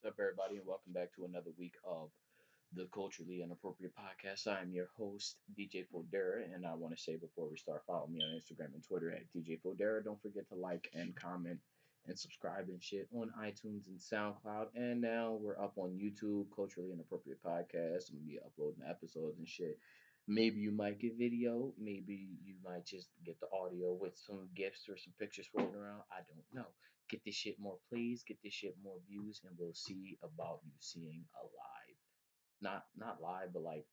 What's up, everybody, and welcome back to another week of the Culturally Inappropriate Podcast. I'm your host, DJ Fodera, and I want to say before we start, follow me on Instagram and Twitter at DJ Fodera. Don't forget to like and comment and subscribe and shit on iTunes and SoundCloud. And now we're up on YouTube, Culturally Inappropriate Podcast. I'm gonna be uploading episodes and shit. Maybe you might get video, maybe you might just get the audio with some gifs or some pictures floating around. I don't know. Get this shit more plays, get this shit more views, and we'll see about you seeing a live, not live, but like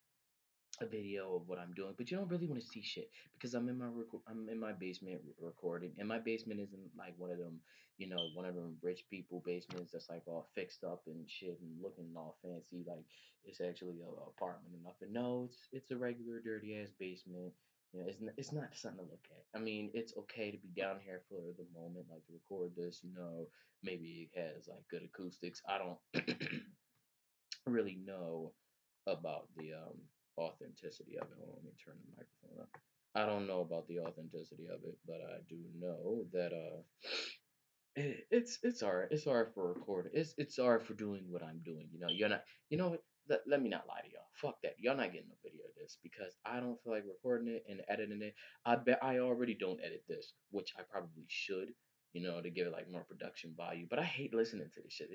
a video of what I'm doing. But you don't really want to see shit because I'm in my basement recording, and my basement isn't like one of them, one of them rich people basements that's like all fixed up and shit and looking all fancy. Like it's actually a apartment or nothing. No, it's a regular dirty ass basement. It's not something to look at. I mean, it's okay to be down here for the moment, like to record this. Maybe it has like good acoustics. I don't really know about the authenticity of it. Hold on, let me turn the microphone up. I don't know about the authenticity of it, but I do know that it's alright. It's alright for recording. It's alright for doing what I'm doing. You're not. You know what? Let me not lie to y'all. Fuck that. Y'all not getting no video of this because I don't feel like recording it and editing it. I bet I already don't edit this, which I probably should. To give it like more production value. But I hate listening to this shit.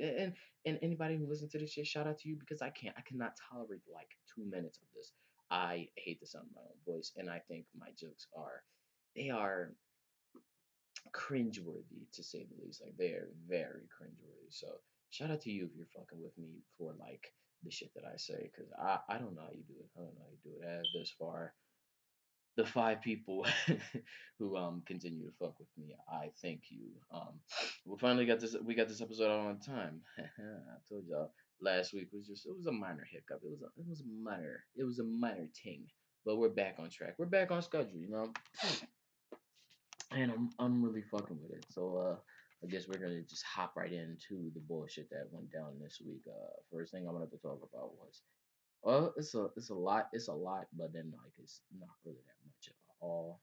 And anybody who listens to this shit, shout out to you because I can't. I cannot tolerate like 2 minutes of this. I hate the sound of my own voice, and I think my jokes are they are cringeworthy to say the least. Like they're very cringeworthy. So shout out to you if you're fucking with me for like the shit that I say, because I don't know how you do it. I don't know how you do it. As this far, the five people who continue to fuck with me, I thank you. We finally got this. We got this episode out on time. I told y'all last week was just it was a minor hiccup. It was a minor ting. But we're back on track. We're back on schedule. And I'm really fucking with it. So I guess we're gonna just hop right into the bullshit that went down this week. First thing I wanted to talk about was it's a lot, but then like it's not really that much at all.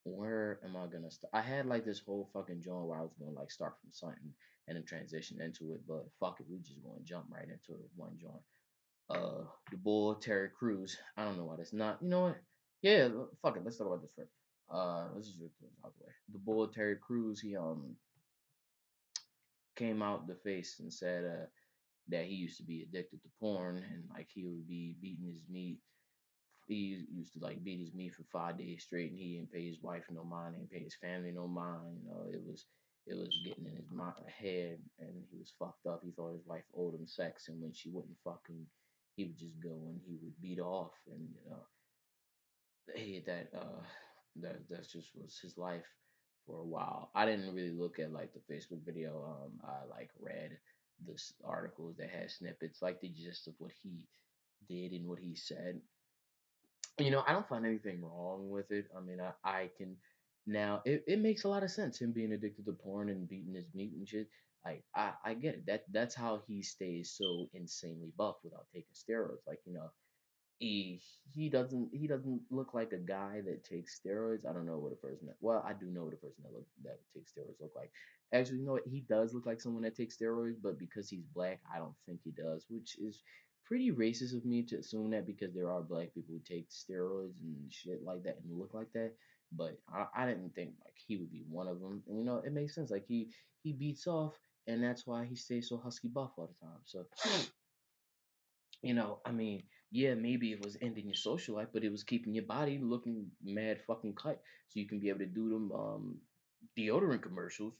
Where am I gonna start? I had like this whole fucking joint where I was gonna like start from something and then transition into it, but fuck it, we just gonna jump right into it one joint. The bull Terry Crews. I don't know why that's not. You know what? Yeah, fuck it. Let's talk about this first. Let's just get this out the way. The bull Terry Crews. He came out the face and said that he used to be addicted to porn and like he would be beating his meat. He used to like beat his meat for 5 days straight, and he didn't pay his wife no mind, he didn't pay his family no mind. It was getting in his head, and he was fucked up. He thought his wife owed him sex, and when she wouldn't fuck him, he would just go and he would beat off, and he that just was his life for a while. I didn't really look at like the Facebook video. I like read this articles that had snippets, like the gist of what he did and what he said. I don't find anything wrong with it. I mean, I can now it makes a lot of sense him being addicted to porn and beating his meat and shit. Like I get it. That's how he stays so insanely buff without taking steroids. Like, he he doesn't look like a guy that takes steroids. I don't know what a person that well, I do know what a person that takes steroids look like. Actually, you know what? He does look like someone that takes steroids, but because he's black, I don't think he does, which is pretty racist of me to assume that because there are black people who take steroids and shit like that and look like that. But I didn't think like he would be one of them. And it makes sense. Like he beats off, and that's why he stays so husky buff all the time. So I mean, yeah, maybe it was ending your social life, but it was keeping your body looking mad fucking cut, so you can be able to do them deodorant commercials,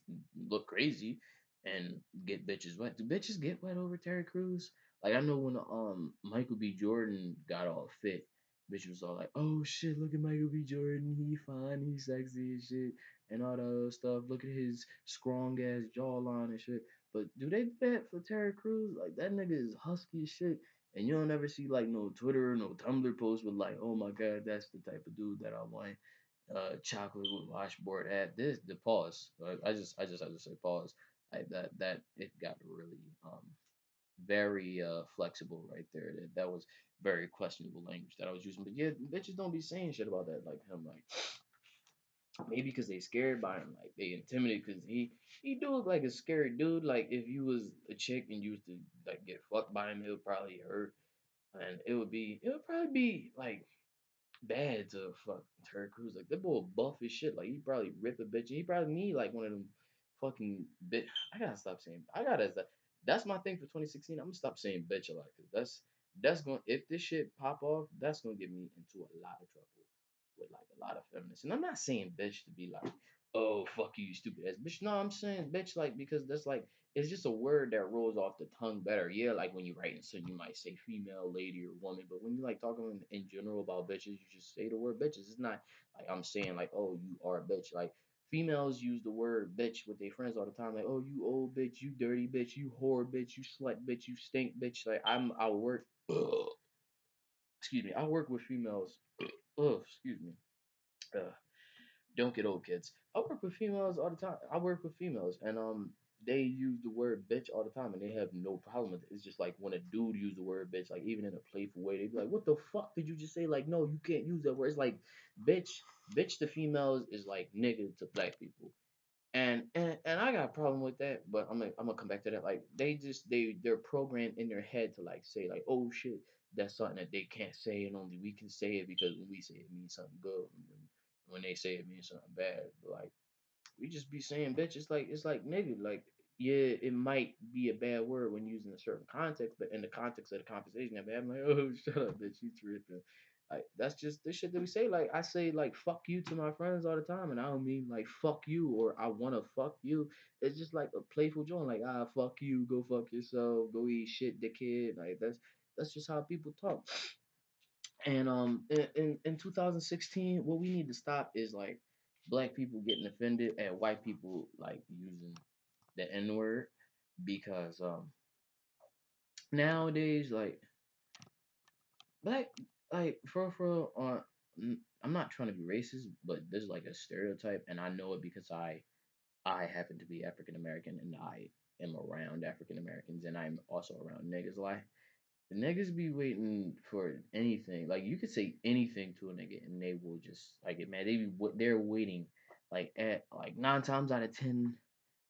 look crazy, and get bitches wet. Do bitches get wet over Terry Crews? Like I know when Michael B. Jordan got all fit, bitch was all like, "Oh shit, look at Michael B. Jordan, he fine, he sexy and shit, and all that other stuff. Look at his strong ass jawline and shit." But do they do that for Terry Crews? Like that nigga is husky as shit. And you don't ever see like no Twitter, no Tumblr post with like, oh my god, that's the type of dude that I want. Chocolate with washboard at this. The pause. I just have to say pause. That it got really very flexible right there. That was very questionable language that I was using. But yeah, bitches don't be saying shit about that like him. Like Maybe because they scared by him, like they intimidated. Because he do look like a scary dude. Like if you was a chick and you used to like get fucked by him, it would probably hurt, and it would probably be like bad to fuck Terry Crews. Like that boy buff as shit. Like he probably rip a bitch. He probably need like one of them fucking bitch. I gotta stop saying. I gotta. That's my thing for 2016. I'm gonna stop saying bitch a lot because that's going. If this shit pop off, that's gonna get me into a lot of trouble with like a lot of feminists. And I'm not saying bitch to be like, oh fuck you, you stupid ass bitch. No, I'm saying bitch like because that's like it's just a word that rolls off the tongue better. Yeah, like when you're writing, so you might say female, lady, or woman, but when you like talking in general about bitches, you just say the word bitches. It's not like I'm saying like, oh, you are a bitch. Like females use the word bitch with their friends all the time. Like, oh, you old bitch, you dirty bitch, you whore bitch, you slut bitch, you stink bitch. Like I work. Excuse me. I work with females. Excuse me. Uh, don't get old, kids. I work with females all the time. I work with females, and they use the word bitch all the time, and they have no problem with it. It's just like when a dude use the word bitch, like even in a playful way, they be like, "What the fuck did you just say?" Like, no, you can't use that word. It's like bitch, bitch to females is like nigga to black people. And I got a problem with that, but I'm gonna come back to that. Like they're programmed in their head to like say like, oh shit, that's something that they can't say and only we can say it because when we say it means something good. And when they say it means something bad. But like we just be saying bitch. It's like nigga. Like yeah, it might be a bad word when used in a certain context, but in the context of the conversation, I'm like, oh shut up, bitch, you tripping. Like that's just the shit that we say. Like I say like fuck you to my friends all the time, and I don't mean like fuck you or I wanna fuck you. It's just like a playful joke, like fuck you, go fuck yourself, go eat shit, dickhead. Like that's just how people talk. And in 2016, what we need to stop is like black people getting offended at white people like using the N word because nowadays black like for I'm not trying to be racist, but there's like a stereotype, and I know it because I happen to be African American and I am around African Americans and I'm also around niggas. Like the niggas be waiting for anything. Like you could say anything to a nigga and they will just like it, man. They're waiting like at like 9 times out of 10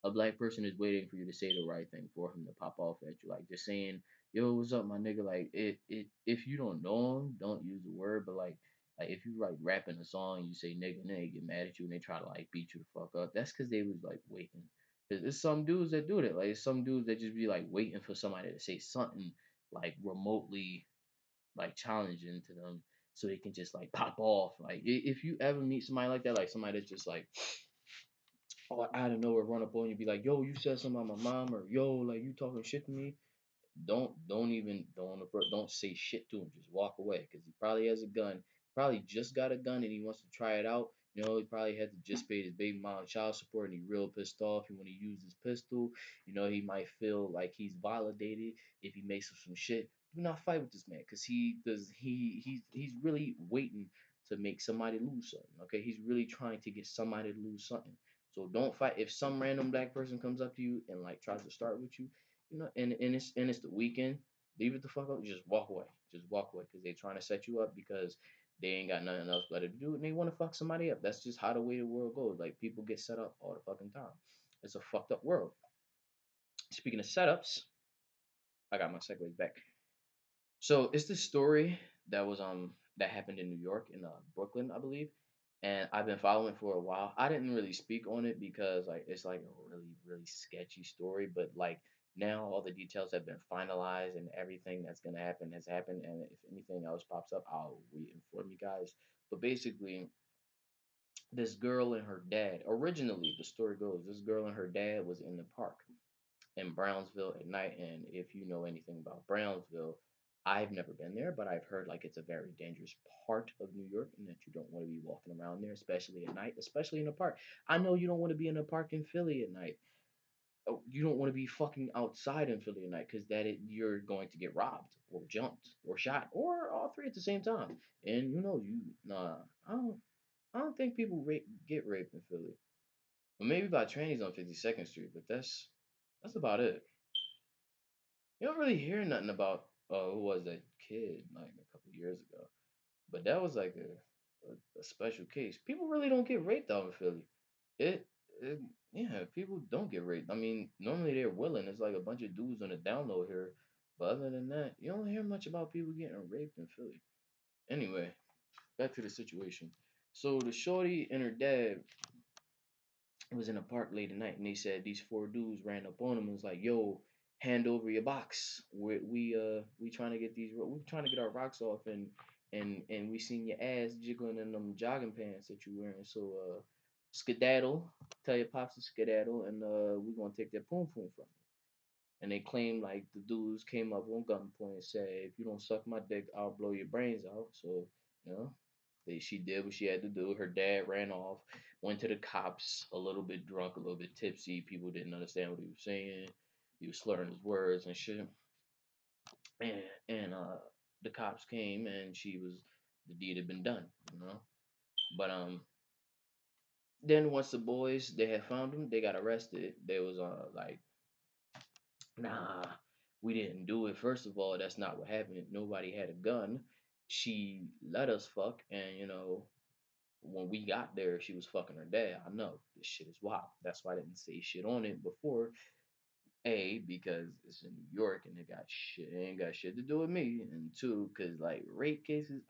a black person is waiting for you to say the right thing for him to pop off at you. Like just saying, "Yo, what's up, my nigga?" Like if you don't know him, don't use the word. But like if you like rapping a song, and you say nigga, and they get mad at you and they try to like beat you the fuck up. That's because they was like waiting. Cause there's some dudes that do that. Like there's some dudes that just be like waiting for somebody to say something like remotely like challenging to them so they can just like pop off. Like if you ever meet somebody like that, like somebody that's just like or out of nowhere run up on you, be like, "Yo, you said something about my mom," or "Yo, like you talking shit to me." Don't even don't say shit to him. Just walk away because he probably has a gun. Probably just got a gun and he wants to try it out. You know, he probably had to just pay his baby mom child support and he real pissed off. And when he used his pistol, you know, he might feel like he's validated if he makes up some shit. Do not fight with this man because he's really waiting to make somebody lose something. Okay, he's really trying to get somebody to lose something. So don't fight if some random black person comes up to you and like tries to start with you, you know, and it's the weekend. Leave it the fuck up. Just walk away. Just walk away because they're trying to set you up because they ain't got nothing else better to do and they want to fuck somebody up. That's just how the way the world goes. Like people get set up all the fucking time. It's a fucked up world. Speaking of setups, I got my segues back. So it's this story that happened in New York in Brooklyn, I believe, and I've been following it for a while. I didn't really speak on it because like it's like a really sketchy story, but like now all the details have been finalized and everything that's gonna happen has happened. And if anything else pops up, I'll re-inform you guys. But basically, this girl and her dad. Originally, the story goes this girl and her dad was in the park in Brownsville at night. And if you know anything about Brownsville, I've never been there, but I've heard like it's a very dangerous part of New York and that you don't want to be walking around there, especially at night, especially in a park. I know you don't want to be in a park in Philly at night. Oh, you don't want to be fucking outside in Philly at night because you're going to get robbed or jumped or shot or all three at the same time. And you know you nah, I don't I don't think people get raped in Philly. Well, maybe by trannies on 52nd Street, but that's about it. You don't really hear nothing about who was that kid like a couple years ago. But that was like a a special case. People really don't get raped out in Philly. It, it yeah, people don't get raped. I mean, normally they're willing. It's like a bunch of dudes on the download here. But other than that, you don't hear much about people getting raped in Philly. Anyway, back to the situation. So the shorty and her dad was in a park late at night, and they said these four dudes ran up on them and was like, "Yo, hand over your box. We trying to get we trying to get our rocks off, and we seen your ass jiggling in them jogging pants that you wearing. So skedaddle, tell your pops to skedaddle, and we gonna take that poom poom from you." And they claimed like the dudes came up on gunpoint and said, "If you don't suck my dick, I'll blow your brains out." So you know, she did what she had to do. Her dad ran off, went to the cops, a little bit drunk, a little bit tipsy. People didn't understand what he was saying. He was slurring his words and shit. And the cops came and the deed had been done, you know. But then once the boys they had found him, they got arrested. They was like, nah, we didn't do it. First of all, that's not what happened. Nobody had a gun. She let us fuck, and when we got there, she was fucking her dad. I know this shit is wild. That's why I didn't say shit on it before. A, because it's in New York and it ain't got shit to do with me. And two, because like rape cases,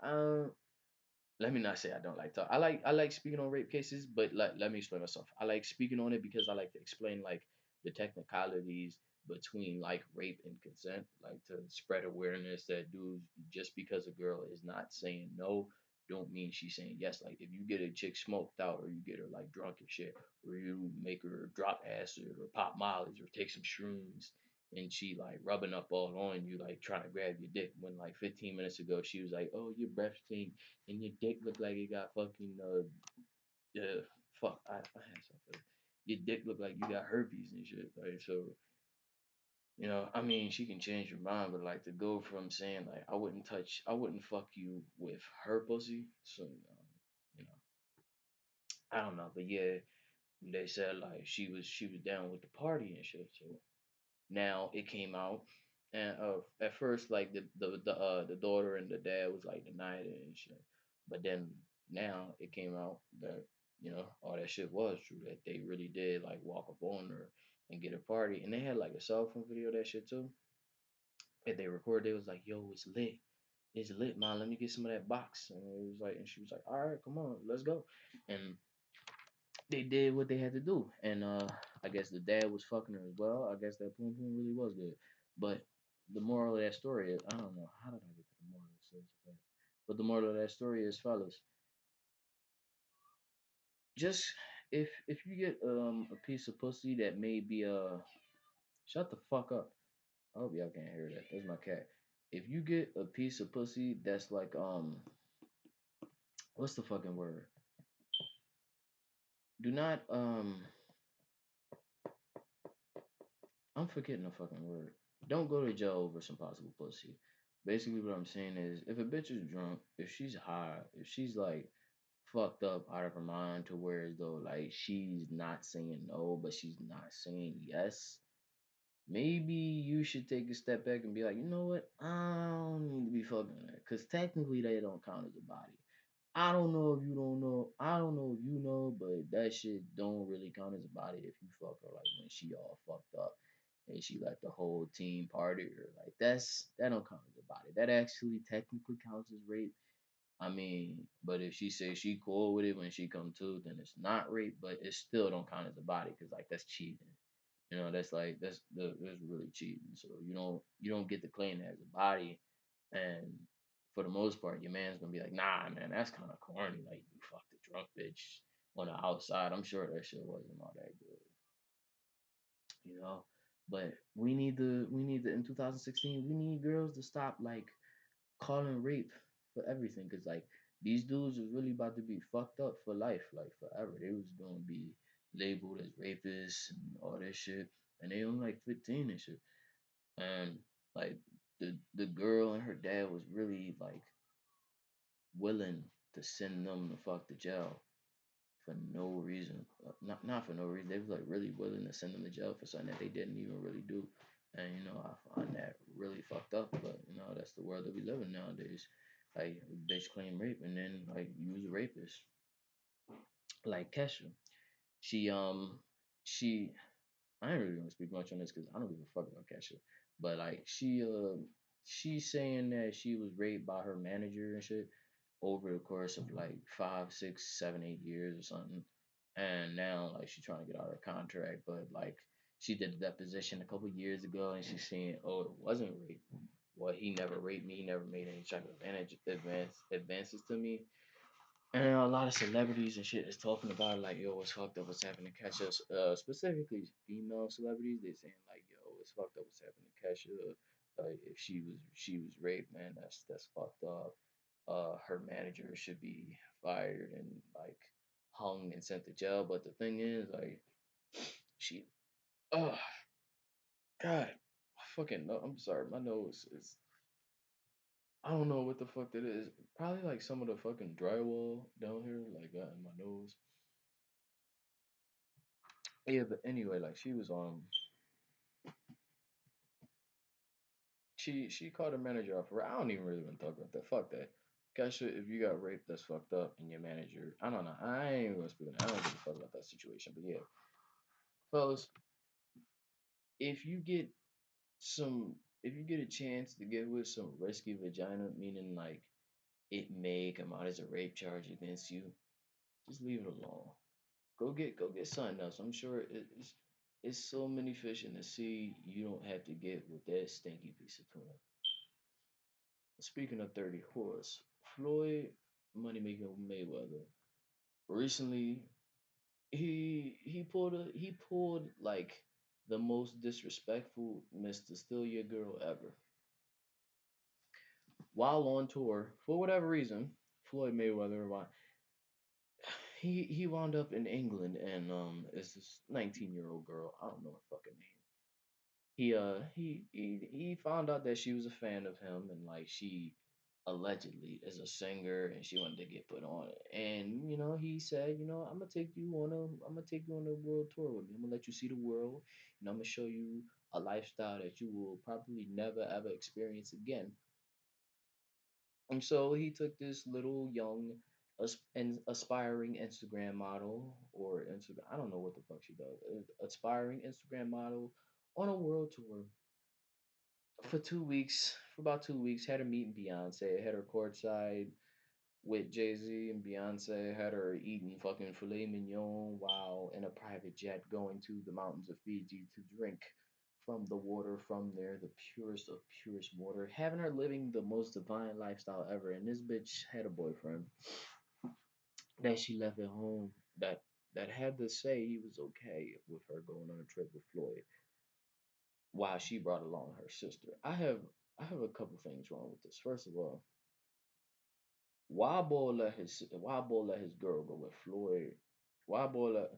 let me not say I don't like talk. I like speaking on rape cases, but let me explain myself. I like speaking on it because I like to explain like the technicalities between like rape and consent, like to spread awareness that dudes, just because a girl is not saying no, don't mean she's saying yes. Like if you get a chick smoked out or you get her like drunk and shit, or you make her drop acid or pop mollies or take some shrooms and she like rubbing up all on you, like trying to grab your dick when like 15 minutes ago she was like, "Oh, your breath stink and your dick look like it got fucking fuck I had something. Your dick look like you got herpes and shit." Right? So, I mean she can change her mind, but like to go from saying like I wouldn't fuck you with her pussy. So you know, I don't know. But yeah, they said like she was down with the party and shit. So now it came out, and at first like the daughter and the dad was like denying it and shit, but then now it came out that all that shit was true, that they really did like walk up on her and get a party, and they had like a cell phone video of that shit too, and they recorded. It was like, "Yo, it's lit, man. Let me get some of that box." And it was like, and she was like, "All right, come on, let's go." And they did what they had to do, and I guess the dad was fucking her as well. I guess that poom poom really was good, but the moral of that story is, I don't know how did I get to the moral of the story so fast, but the moral of that story is, fellas, just if you get a piece of pussy that may be shut the fuck up. I hope y'all can't hear that. That's my cat. If you get a piece of pussy that's like what's the fucking word? Do not I'm forgetting the fucking word. Don't go to jail over some possible pussy. Basically, what I'm saying is, if a bitch is drunk, if she's high, if she's like fucked up out of her mind to where as though like she's not saying no, but she's not saying yes, maybe you should take a step back and be like, you know what? I don't need to be fucking that. Because technically, they don't count as a body. I don't know if you don't know. I don't know if you know, but that shit don't really count as a body if you fuck her like when she all fucked up and she let the whole team party or like that don't count as a body. That actually technically counts as rape. I mean, but if she says she cool with it when she come to, then it's not rape, but it still don't count as a body because like that's cheating. That's like that's really cheating. So you don't get to claim that as a body, and for the most part, your man's gonna be like, nah, man, that's kind of corny. Like you fucked a drunk bitch on the outside. I'm sure that shit wasn't all that good, you know. But we need to in 2016 we need girls to stop like calling rape for everything, because like these dudes was really about to be fucked up for life, like forever. They was gonna be labeled as rapists and all that shit, and they only like 15 and shit. And like the girl and her dad was really like willing to send them the fuck to jail for no reason. Not for no reason. They was like really willing to send them to jail for something that they didn't even really do. And I find that really fucked up. But that's the world that we live in nowadays. Like bitch claim rape and then like use a rapist. Like Kesha. She she I ain't really gonna speak much on this because I don't give a fuck about Kesha. But like she's saying that she was raped by her manager and shit over the course of like 5, 6, 7, 8 years or something. And now like she's trying to get out of her contract, but like she did a deposition a couple years ago and she's saying, oh, it wasn't rape. Well, he never raped me. He never made any type of advances to me. And a lot of celebrities and shit is talking about it, like, yo, what's fucked up, what's happening to Kesha. Specifically female celebrities, they saying like, yo, it's fucked up, what's happening to Kesha. If she was raped, man, that's fucked up. Her manager should be fired and like hung and sent to jail. But the thing is, like, she, oh God, fucking no, I'm sorry, my nose is. I don't know what the fuck that is. Probably like some of the fucking drywall down here, like got in my nose. Yeah, but anyway, like she called her manager off. I don't even really want to talk about that. Fuck that. Kesha, if you got raped, that's fucked up, and your manager, I don't know. I ain't even gonna speak on that. I don't give a fuck about that situation. But yeah, fellas, if you get some, if you get a chance to get with some risky vagina, meaning like it may come out as a rape charge against you, just leave it alone. Go get something else. I'm sure it's so many fish in the sea. You don't have to get with that stinky piece of tuna. Speaking of 30 horse, Floyd Moneymaker Mayweather recently he pulled like the most disrespectful Mr. Steal Your Girl ever. While on tour, for whatever reason, Floyd Mayweather he wound up in England and is this 19-year-old girl. I don't know her fucking name. He found out that she was a fan of him and like she allegedly is a singer and she wanted to get put on it. And he said, I'm gonna take you on a world tour with me. I'm gonna let you see the world and I'm gonna show you a lifestyle that you will probably never ever experience again. And so he took this little young and aspiring Instagram model or Instagram, I don't know what the fuck she does, aspiring Instagram model on a world tour for 2 weeks, for about 2 weeks, had her meeting Beyonce, had her courtside with Jay Z and Beyonce, had her eating fucking filet mignon while in a private jet going to the mountains of Fiji to drink from the water from there, the purest of purest water, having her living the most divine lifestyle ever. And this bitch had a boyfriend that she left at home that had to say he was okay with her going on a trip with Floyd while she brought along her sister. I have a couple things wrong with this. First of all, why boy let his girl go with Floyd? Why boy let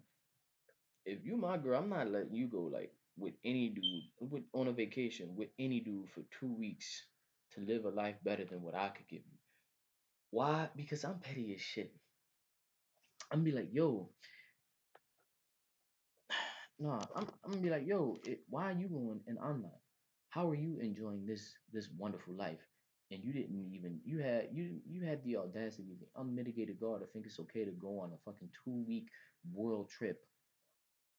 if you my girl, I'm not letting you go like with any dude with on a vacation with any dude for 2 weeks to live a life better than what I could give you. Why? Because I'm petty as shit. I'm be like, yo, nah, I'm gonna be like, yo, why are you going and I'm not? How are you enjoying this wonderful life? And you didn't even you had the audacity, the unmitigated gall to think it's okay to go on a fucking 2 week world trip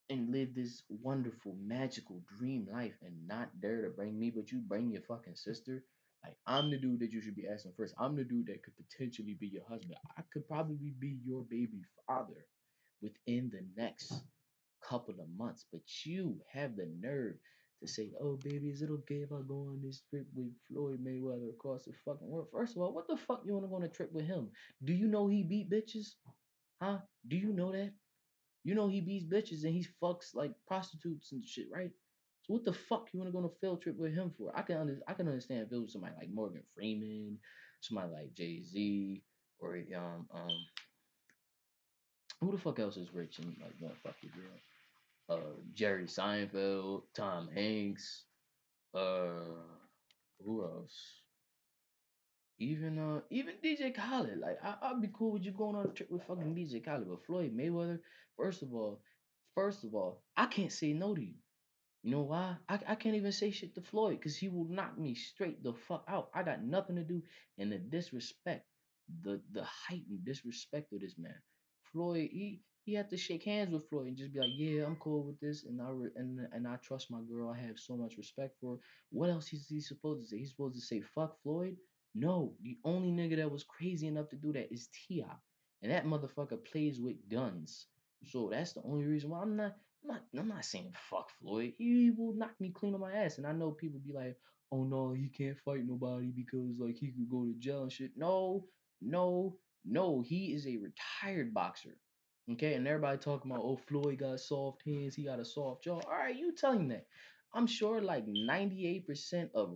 and live this wonderful, magical dream life and not dare to bring me, but you bring your fucking sister. Like I'm the dude that you should be asking first. I'm the dude that could potentially be your husband. I could probably be your baby father within the next couple of months, but you have the nerve to say, "Oh, baby, is it okay if I go on this trip with Floyd Mayweather across the fucking world?" First of all, what the fuck you want to go on a trip with him? Do you know he beat bitches? Huh? Do you know that? You know he beats bitches and he fucks like prostitutes and shit, right? So what the fuck you want to go on a field trip with him for? I can understand if it was somebody like Morgan Freeman, somebody like Jay Z, or who the fuck else is rich and like motherfuckers, Jerry Seinfeld, Tom Hanks, uh, who else? Even DJ Khaled. Like I'd be cool with you going on a trip with fucking DJ Khaled, but Floyd Mayweather. First of all, first of all, I can't say no to you. You know why? I can't even say shit to Floyd because he will knock me straight the fuck out. I got nothing to do. And the disrespect, the heightened disrespect of this man. Floyd, he had to shake hands with Floyd and just be like, yeah, I'm cool with this, and and I trust my girl. I have so much respect for her. What else is he supposed to say? He's supposed to say fuck Floyd? No, the only nigga that was crazy enough to do that is Ti, and that motherfucker plays with guns. So that's the only reason why I'm not saying fuck Floyd. He will knock me clean on my ass. And I know people be like, oh no, he can't fight nobody because like he could go to jail and shit. No, no, no. He is a retired boxer. Okay, and everybody talking about, oh, Floyd got soft hands, he got a soft jaw. All right, you tell him that. I'm sure like 98% of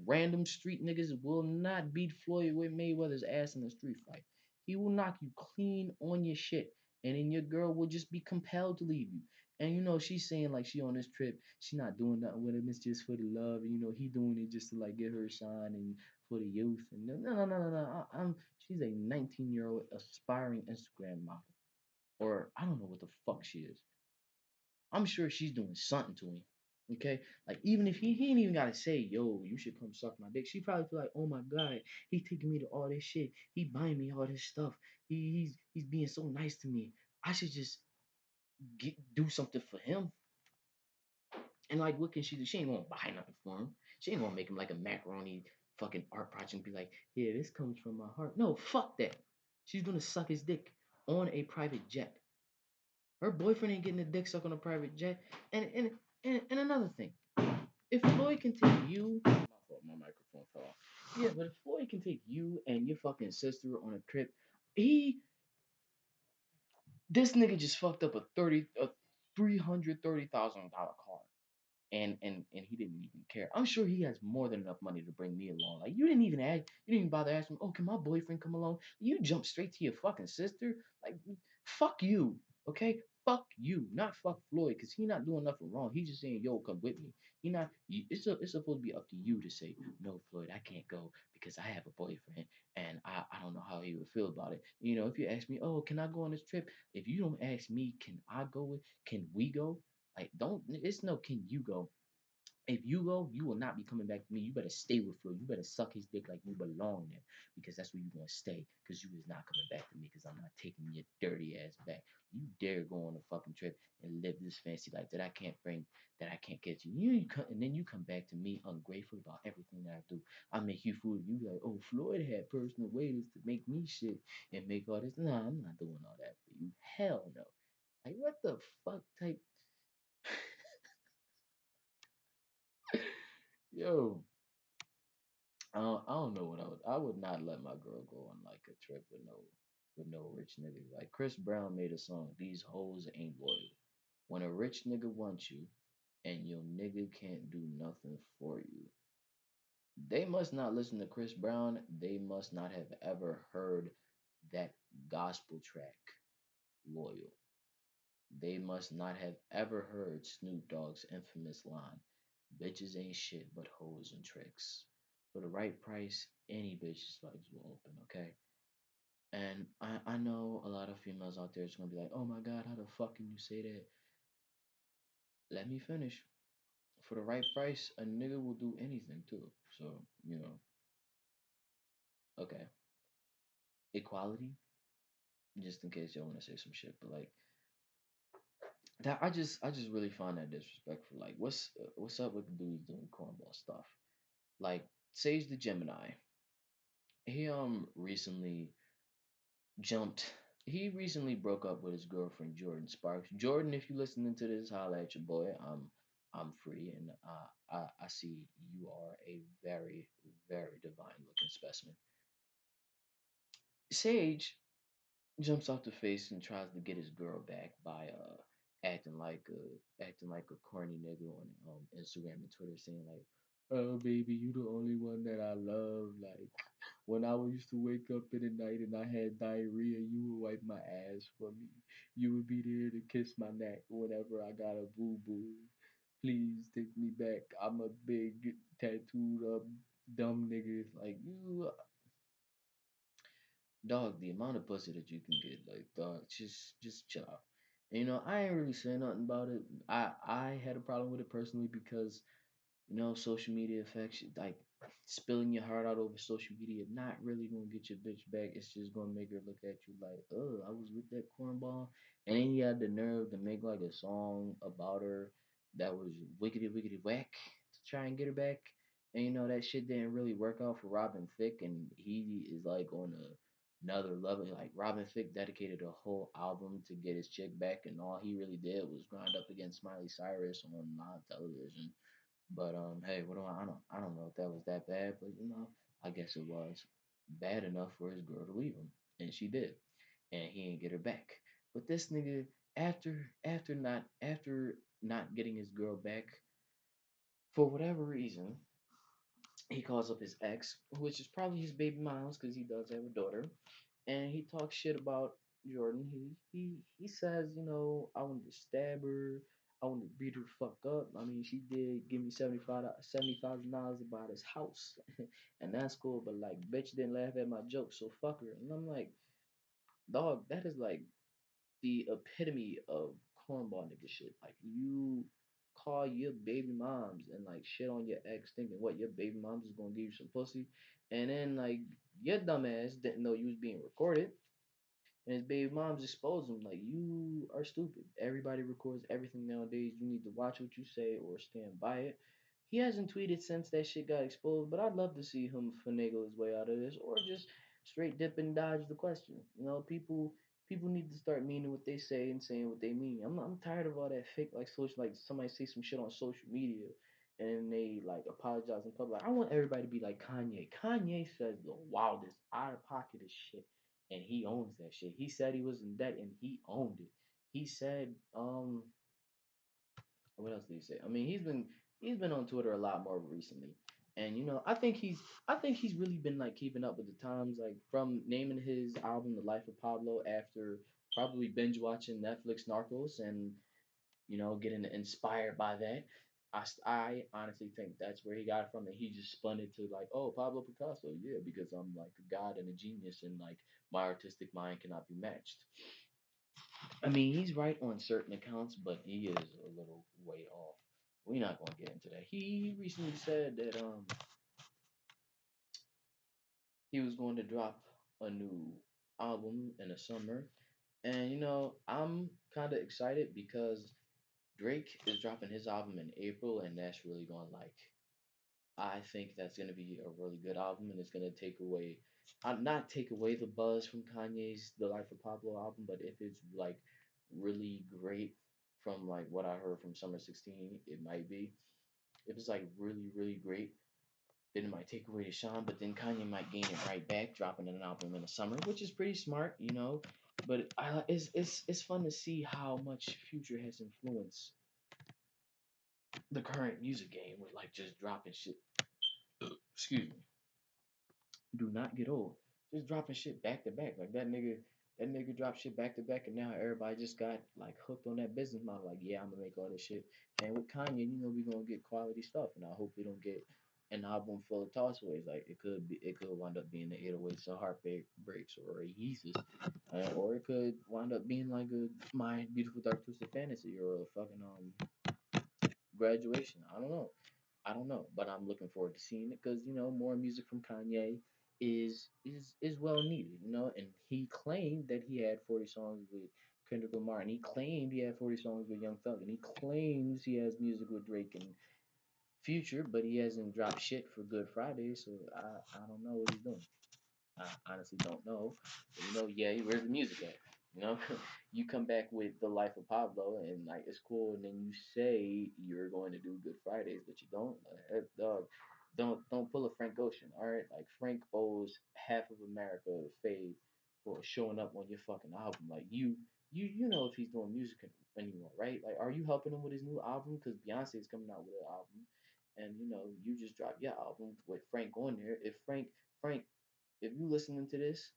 random street niggas will not beat Floyd with Mayweather's ass in a street fight. He will knock you clean on your shit, and then your girl will just be compelled to leave you. And she's saying like she on this trip, she not doing nothing with him. It's just for the love. And, he doing it just to like get her shine and for the youth. And no, no, no, no, no. She's a 19-year-old aspiring Instagram model, or I don't know what the fuck she is. I'm sure she's doing something to him. Okay, like even if he ain't even gotta say, yo, you should come suck my dick. She probably feel like, oh my god, he taking me to all this shit. He buying me all this stuff. He's being so nice to me. I should just do something for him. And like, what can she do? She ain't gonna buy nothing for him. She ain't gonna make him like a macaroni fucking art project and be like, yeah, this comes from my heart. No, fuck that. She's gonna suck his dick on a private jet. Her boyfriend ain't getting a dick suck on a private jet. And another thing, if Floyd can take you, my fault, my microphone fell off. Yeah, but if Floyd can take you and your fucking sister on a trip, this nigga just fucked up a $330,000 car. And he didn't even care. I'm sure he has more than enough money to bring me along. Like you didn't even bother asking, oh, can my boyfriend come along? You jump straight to your fucking sister. Like, fuck you, okay? Fuck you, not fuck Floyd, because he not doing nothing wrong. He's just saying, yo, come with me. He not. It's supposed to be up to you to say, no, Floyd, I can't go because I have a boyfriend and I don't know how he would feel about it. If you ask me, oh, can I go on this trip? If you don't ask me, can we go? Like, don't, it's no, can you go? If you go, you will not be coming back to me. You better stay with Flo. You better suck his dick like you belong there because that's where you gonna stay. Because you is not coming back to me because I'm not taking your dirty ass back. You dare go on a fucking trip and live this fancy life that I can't bring, that I can't get you. And then you come back to me ungrateful about everything that I do. I make you food. You be like, oh, Floyd had personal ways to make me shit and make all this. Nah, I'm not doing all that for you. Hell no. Like, what the fuck type? Yo, I don't know what I would not let my girl go on like a trip with no rich nigga. Like Chris Brown made a song, These Hoes Ain't Loyal. When a rich nigga wants you and your nigga can't do nothing for you, they must not listen to Chris Brown. They must not have ever heard that gospel track, Loyal. They must not have ever heard Snoop Dogg's infamous line, bitches ain't shit but hoes and tricks. For the right price, any bitch's vibes will open, okay? And I know a lot of females out there is gonna be like, oh my god, how the fuck can you say that? Let me finish. For the right price, a nigga will do anything too. So, okay. Equality, just in case y'all wanna say some shit, but like that I just really find that disrespectful. Like what's up with the dudes doing cornball stuff? Like Sage the Gemini. He recently broke up with his girlfriend Jordan Sparks. Jordan, if you listening to this, holla at your boy. I'm free, and I see you are a very very divine looking specimen. Sage jumps off the face and tries to get his girl back by acting like a corny nigga on Instagram and Twitter, saying like, "Oh baby, you the only one that I love." Like when I used to wake up in the night and I had diarrhea, you would wipe my ass for me. You would be there to kiss my neck whenever I got a boo boo. Please take me back. I'm a big tattooed up dumb nigga. Like you, dog, the amount of pussy that you can get, like, dog, just chill out. And, I ain't really saying nothing about it. I had a problem with it personally because social media affects you. Like spilling your heart out over social media, not really gonna get your bitch back. It's just gonna make her look at you like, oh, I was with that cornball. And then he had the nerve to make like a song about her that was wickety wickety whack to try and get her back. And that shit didn't really work out for Robin Thicke, and he is like on another level. Like Robin Thicke dedicated a whole album to get his chick back, and all he really did was grind up against Miley Cyrus on live television. But hey, what do I don't know if that was that bad, but I guess it was bad enough for his girl to leave him, and she did, and he ain't get her back. But this nigga, after not getting his girl back for whatever reason, he calls up his ex, which is probably his baby mom's because he does have a daughter, and he talks shit about Jordan. He says, I wanted to stab her. I wanted to beat her the fuck up. I mean, she did give me $70,000 to buy this house, and that's cool. But like, bitch didn't laugh at my joke, so fuck her. And I'm like, dog, that is like the epitome of cornball nigga shit. Like you call your baby moms and like shit on your ex, thinking what your baby moms is gonna give you some pussy, and then like your dumb ass didn't know you was being recorded. And his baby moms exposed him like you are stupid. Everybody records everything nowadays. You need to watch what you say or stand by it. He hasn't tweeted since that shit got exposed, but I'd love to see him finagle his way out of this or just straight dip and dodge the question. People need to start meaning what they say and saying what they mean. I'm tired of all that fake like social like somebody say some shit on social media and they like apologize in public. I want everybody to be like Kanye. Kanye says the wildest out of pocket shit and he owns that shit. He said he was in debt and he owned it. He said, what else did he say? I mean, he's been on Twitter a lot more recently. And I think he's really been like keeping up with the times, like from naming his album The Life of Pablo after probably binge watching Netflix Narcos and getting inspired by that. I honestly think that's where he got it from, and he just spun it to like, oh, Pablo Picasso, yeah, because I'm like a god and a genius, and like my artistic mind cannot be matched. I mean, he's right on certain accounts, but he is a little way off. We're not gonna get into that. He recently said that he was going to drop a new album in the summer, and I'm kind of excited because Drake is dropping his album in April, and that's really going to like. I think that's going to be a really good album, and it's going to take away, not take away the buzz from Kanye's The Life of Pablo album, but if it's like really great from like what I heard from Summer 16, it might be. If it's like really, really great, then it might take away the shine, but then Kanye might gain it right back, dropping an album in the summer, which is pretty smart. But it's fun to see how much Future has influenced the current music game with like just dropping shit. Excuse me. Do not get old. Just dropping shit back to back. Like that nigga dropped shit back to back, and now everybody just got like hooked on that business model. Like, yeah, I'm gonna make all this shit. And with Kanye, we gonna get quality stuff, and I hope we don't get an album full of tossways. Like it could wind up being the 808s or Heartbreak Breaks or a Yeezus, or it could wind up being like a My Beautiful Dark Twisted Fantasy or a fucking Graduation. I don't know, but I'm looking forward to seeing it because more music from Kanye is well needed, and he claimed that he had 40 songs with Kendrick Lamar, and he claimed he had 40 songs with Young Thug, and he claims he has music with Drake and Future, but he hasn't dropped shit for Good Friday, so I don't know what he's doing. I honestly don't know. But, yeah, where's the music at? You know, you come back with the Life of Pablo, and like it's cool, and then you say you're going to do Good Fridays, but you don't. Dog, don't pull a Frank Ocean. All right, like Frank owes half of America a fade for showing up on your fucking album. Like you know if he's doing music anymore, right? Like, are you helping him with his new album? Because Beyonce is coming out with an album, and you just dropped your album with Frank on there. If Frank if you listening to this,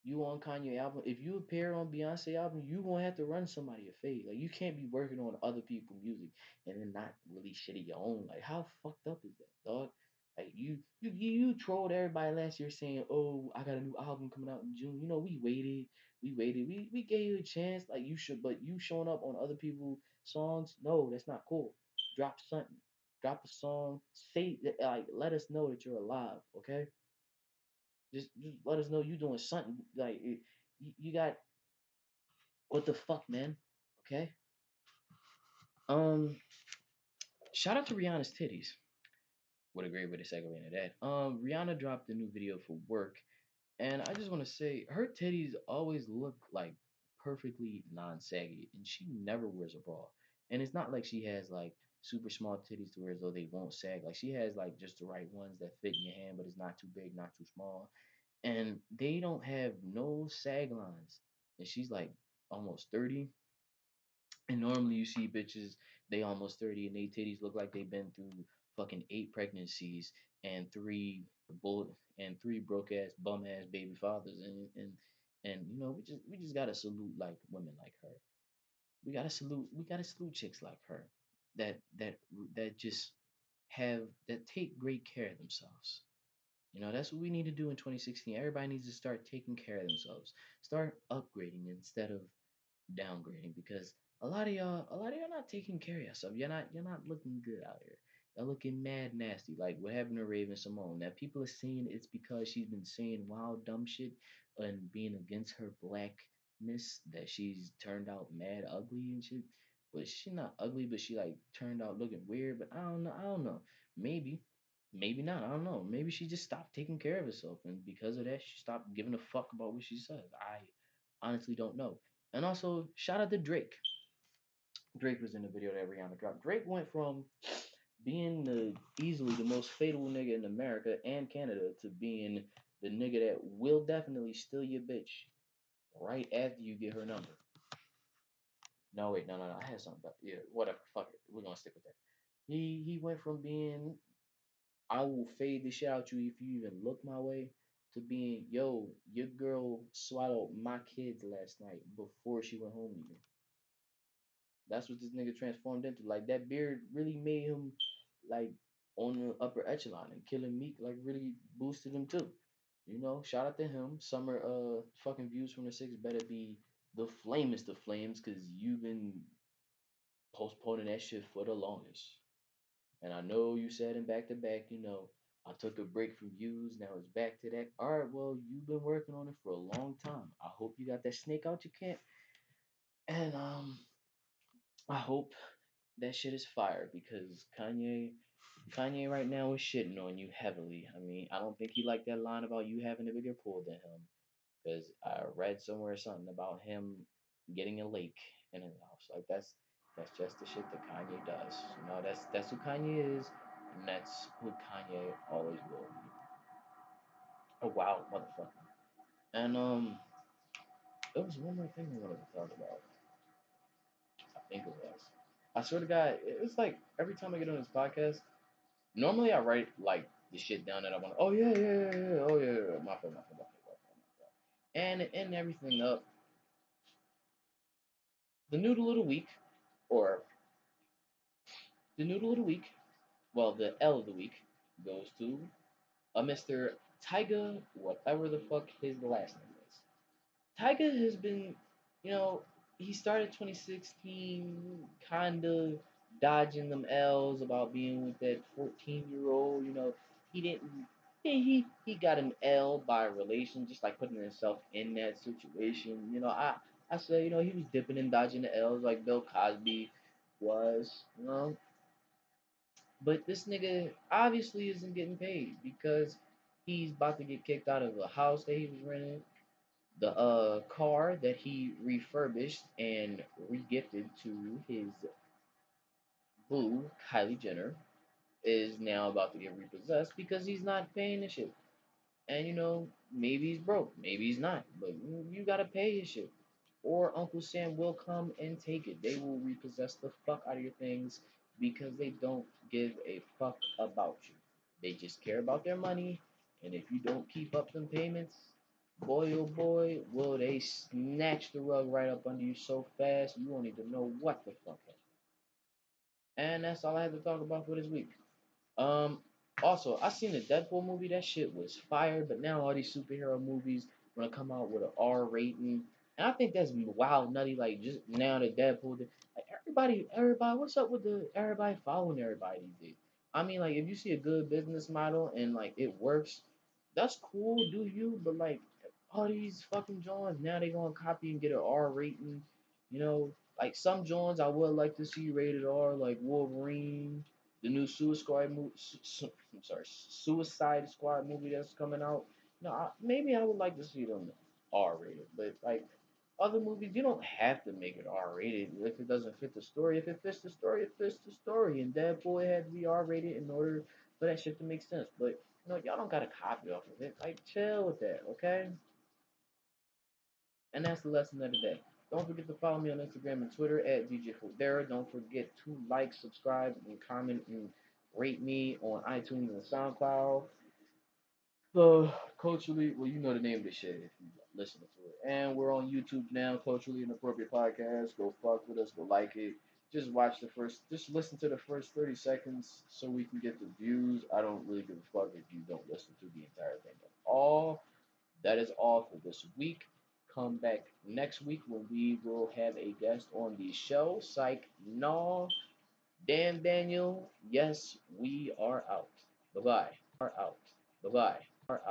you on Kanye album, if you appear on Beyonce album, you gonna have to run somebody a fade. Like you can't be working on other people's music and then not really shit of your own. Like how fucked up is that, dog? Like you trolled everybody last year saying, "Oh, I got a new album coming out in June." We waited. We waited. We gave you a chance, like you should, but you showing up on other people's songs, no, that's not cool. Drop something. Drop a song. Say like let us know that you're alive, okay? Just let us know you doing something. Like you got what the fuck, man? Okay. Um, shout out to Rihanna's titties. What a great way to segue into that. Rihanna dropped a new video for work, and I just want to say her titties always look like perfectly non-saggy, and she never wears a bra. And it's not like she has like super small titties to where as though they won't sag. Like she has like just the right ones that fit in your hand, but it's not too big, not too small, and they don't have no sag lines. And she's like almost 30, and normally you see bitches, they almost 30 and they titties look like they've been through fucking 8 pregnancies and three broke ass bum ass baby fathers, and you know we just gotta salute like women like her. We gotta salute chicks like her that just have that take great care of themselves. You know, that's what we need to do in 2016. Everybody needs to start taking care of themselves. Start upgrading instead of downgrading, because a lot of y'all not taking care of yourself. You're not looking good out here. You're looking mad nasty. Like what happened to Raven Simone. Now people are saying it's because she's been saying wild dumb shit and being against her blackness that she's turned out mad ugly and shit. But she not ugly, but she like turned out looking weird. But I don't know. I don't know. Maybe. Maybe not. I don't know. Maybe she just stopped taking care of herself, and because of that, she stopped giving a fuck about what she says. I honestly don't know. And also, shout out to Drake. Drake was in the video that Rihanna dropped. Drake went from being the easily the most fatal nigga in America and Canada to being the nigga that will definitely steal your bitch right after you get her number. No, wait, no. I had something, but yeah, whatever. Fuck it. We're gonna stick with that. He went from being I will fade the shit out you if you even look my way to being yo, your girl swallowed my kids last night before she went home to you. That's what this nigga transformed into. Like that beard really made him like on the upper echelon, and Killing Meek like really boosted him too. You know, shout out to him. Summer fucking views from the six better be the flamest of flames, cause you've been postponing that shit for the longest. And I know you said in back to back, you know, I took a break from views, now it's back to that. Alright, well, you've been working on it for a long time. I hope you got that snake out your camp. And I hope that shit is fire, because Kanye right now is shitting on you heavily. I mean, I don't think he liked that line about you having a bigger pool than him, because I read somewhere something about him getting a lake in his house. Like that's just the shit that Kanye does. You know, that's who Kanye is, and that's who Kanye always will be. A wild motherfucker. And there was one more thing I wanted to talk about. I think it was. I swear to God, it's like every time I get on this podcast, normally I write like the shit down that I want. Oh yeah. Oh yeah. My fault. And everything up. The noodle of the week, or the noodle of the week. Well, the L of the week goes to a Mr. Tyga, whatever the fuck his last name is. Tyga has been, you know, he started 2016 kind of dodging them L's about being with that 14-year-old. You know, he didn't. He got an L by relation, just like putting himself in that situation. You know, I say, you know, he was dipping and dodging the L's like Bill Cosby was. You know, but this nigga obviously isn't getting paid because he's about to get kicked out of a house that he was renting. The car that he refurbished and regifted to his boo, Kylie Jenner, is now about to get repossessed because he's not paying the shit. And you know, maybe he's broke, maybe he's not, but you gotta pay his shit. Or Uncle Sam will come and take it. They will repossess the fuck out of your things because they don't give a fuck about you. They just care about their money, and if you don't keep up them payments, boy oh boy, will they snatch the rug right up under you so fast you won't even know what the fuck happened. And that's all I have to talk about for this week. Um, Also, I seen the Deadpool movie. That shit was fire. But now all these superhero movies gonna come out with an R rating. And I think that's wild, nutty. Like just now that Deadpool, like everybody, what's up with the everybody following everybody these days? I mean, like if you see a good business model and like it works, that's cool, do you? But like all these fucking Johns now they gonna copy and get an R rating, you know? Like some Johns I would like to see rated R, like Wolverine, the new Suicide Squad movie that's coming out. No, maybe I would like to see them R rated, but like other movies, you don't have to make it R rated if it doesn't fit the story. If it fits the story, it fits the story. And Deadpool had to be R rated in order for that shit to make sense. But y'all don't gotta copy off of it. Like chill with that, okay? And that's the lesson of the day. Don't forget to follow me on Instagram and Twitter at DJ Fodera. Don't forget to like, subscribe, and comment and rate me on iTunes and SoundCloud. So culturally, well, you know the name of the shit if you listen to it. And we're on YouTube now, culturally inappropriate podcast. Go fuck with us, go like it. Just listen to the first 30 seconds so we can get the views. I don't really give a fuck if you don't listen to the entire thing at all. That is all for this week. Come back next week when we will have a guest on the show. Psych, no. Dan Daniel, yes, we are out. Bye bye. Bye bye.